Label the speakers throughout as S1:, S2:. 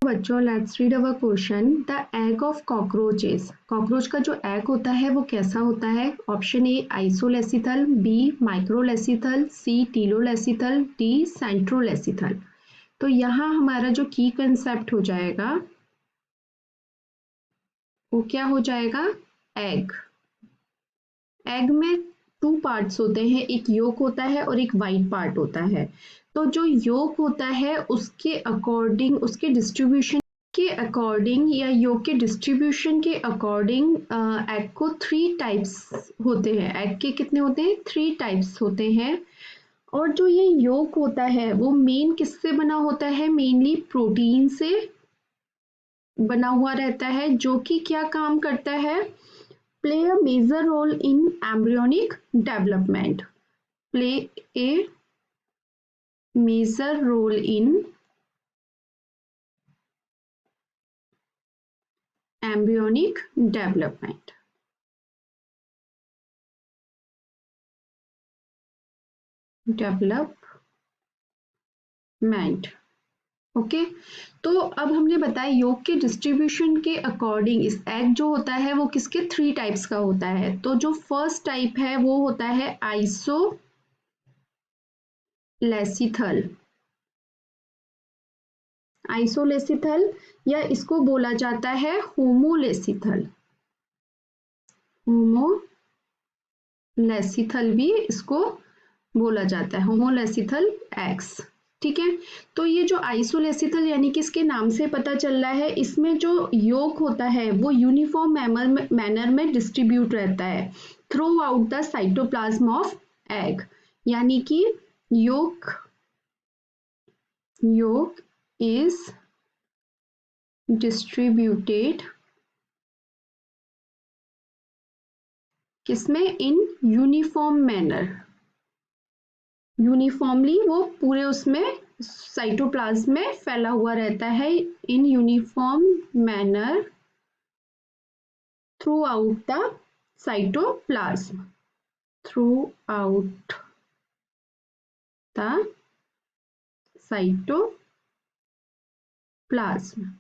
S1: बच्चों let's read our question. The egg of cockroaches, cockroach का जो एग होता है वो कैसा होता है? Option A isolecithal, B microlecithal, C telolecithal, D centrolecithal. तो यहाँ हमारा जो की कंसेप्ट हो जाएगा वो क्या हो जाएगा? एग। एग में टू पार्ट्स होते हैं, एक योक होता है और एक वाइट पार्ट होता है। तो जो योक होता है उसके अकॉर्डिंग, उसके डिस्ट्रीब्यूशन के अकॉर्डिंग या योग के डिस्ट्रीब्यूशन के अकॉर्डिंग एग को 3 टाइप्स होते हैं। एग के कितने होते हैं? 3 टाइप्स होते हैं। और जो ये योग होता है वो मेन किससे बना होता है? मेनली प्रोटीन से बना हुआ रहता है, जो कि क्या काम करता है? Play a major role in embryonic development. Play a major role in embryonic development। Okay. तो अब हमने बताया योग के डिस्ट्रीब्यूशन के अकॉर्डिंग इस एग जो होता है वो किसके 3 टाइप्स का होता है। तो जो फर्स्ट टाइप है वो होता है आइसोलेसिथल। आइसोलेसिथल या इसको बोला जाता है होमोलेसिथल। होमोलेसिथल भी इसको बोला जाता है, होमोलेसिथल एग्स। ठीक है। तो ये जो आइसोलेसिथल यानी कि इसके नाम से पता चल रहा है, इसमें जो योग होता है वो यूनिफॉर्म मैनर में डिस्ट्रीब्यूट रहता है through out the cytoplasm of egg. यानी कि योग इज डिस्ट्रीब्यूटेड किसमें? In uniform manner. यूनिफॉर्मली वो पूरे उसमें साइटोप्लाज्म में फैला हुआ रहता है in uniform manner through out the cytoplasm. Through out the cytoplasm.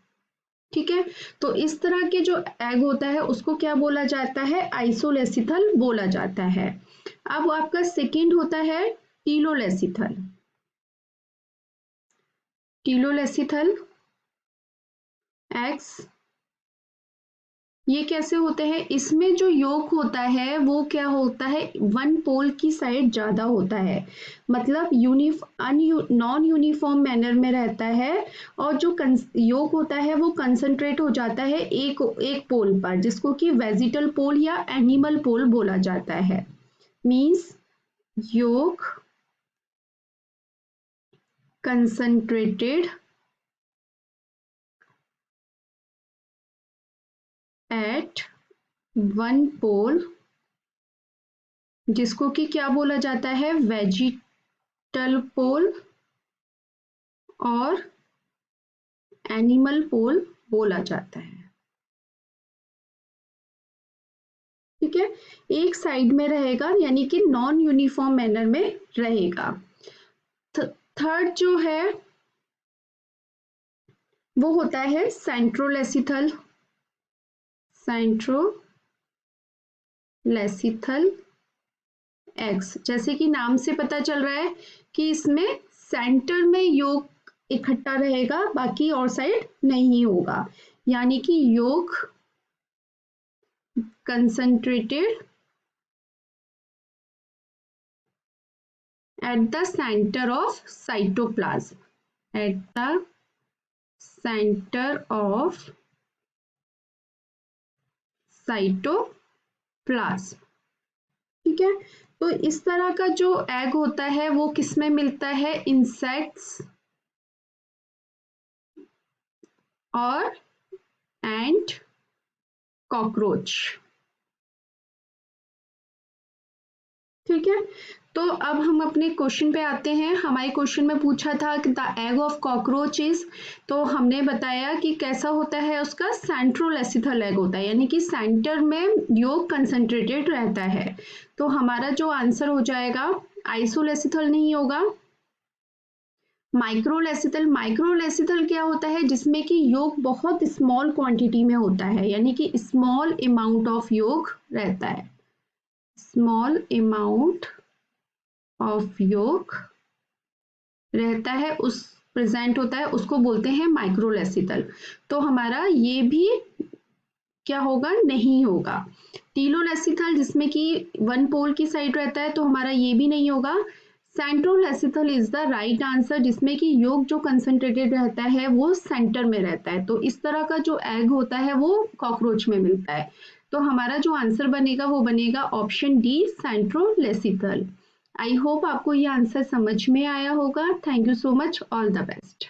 S1: ठीक है। तो इस तरह के जो एग होता है उसको क्या बोला जाता है? आइसोलेसिथल बोला जाता है। अब आपका सेकेंड होता है टीलोलेसिथल। टीलोलेसिथल एग्स ये कैसे होते हैं? इसमें जो योग होता है वो क्या होता है? वन पोल की साइड ज्यादा होता है, मतलब नॉन यूनिफॉर्म मैनर में रहता है। और जो योग होता है वो कंसंट्रेट हो जाता है एक पोल पर, जिसको कि वेजिटल पोल या एनिमल पोल बोला जाता है। मींस योग कंसंट्रेटेड एट वन पोल, जिसको कि क्या बोला जाता है? वेजिटल पोल और एनिमल पोल बोला जाता है। ठीक है। एक साइड में रहेगा यानी कि नॉन यूनिफॉर्म मैनर में रहेगा। थर्ड जो है वो होता है सेंट्रोलेसिथल। सेंट्रोलेसिथल एग्स, जैसे कि नाम से पता चल रहा है कि इसमें सेंटर में योग इकट्ठा रहेगा, बाकी और साइड नहीं होगा। यानी कि योग concentrated at the center of cytoplasm, at the center of cytoplasm। ठीक है। तो इस तरह का जो एग होता है वो किसमें मिलता है? इंसेक्ट्स और एंड कॉकरोच। ठीक है। तो अब हम अपने क्वेश्चन पे आते हैं। हमारे क्वेश्चन में पूछा था कि the egg of cockroach is, तो हमने बताया कि कैसा होता है उसका? सेंट्रोलेसिथल एग होता है, यानी कि सेंटर में योग कंसंट्रेटेड रहता है। तो हमारा जो आंसर हो जाएगा आइसोलेसिथल नहीं होगा, माइक्रोलेसिथल क्या होता है, जिसमें कि योग बहुत स्मॉल क्वांटिटी में होता है, यानी कि स्मॉल अमाउंट ऑफ योग रहता है, स्मॉल अमाउंट ऑफ योग रहता है, उस प्रेजेंट होता है, उसको बोलते हैं माइक्रोलेसिथल। तो हमारा ये भी क्या होगा, नहीं होगा। टीलोलेसिथल जिसमें कि वन पोल की साइड रहता है, तो हमारा ये भी नहीं होगा। Centrolecithal is the right answer, जिसमें कि योग जो कंसंट्रेटेड रहता है वो सेंटर में रहता है। तो इस तरह का जो एग होता है वो कॉकरोच में मिलता है। तो हमारा जो आंसर बनेगा वो बनेगा option D, centrolecithal. I hope आपको ये आंसर समझ में आया होगा। Thank you so much, all the best.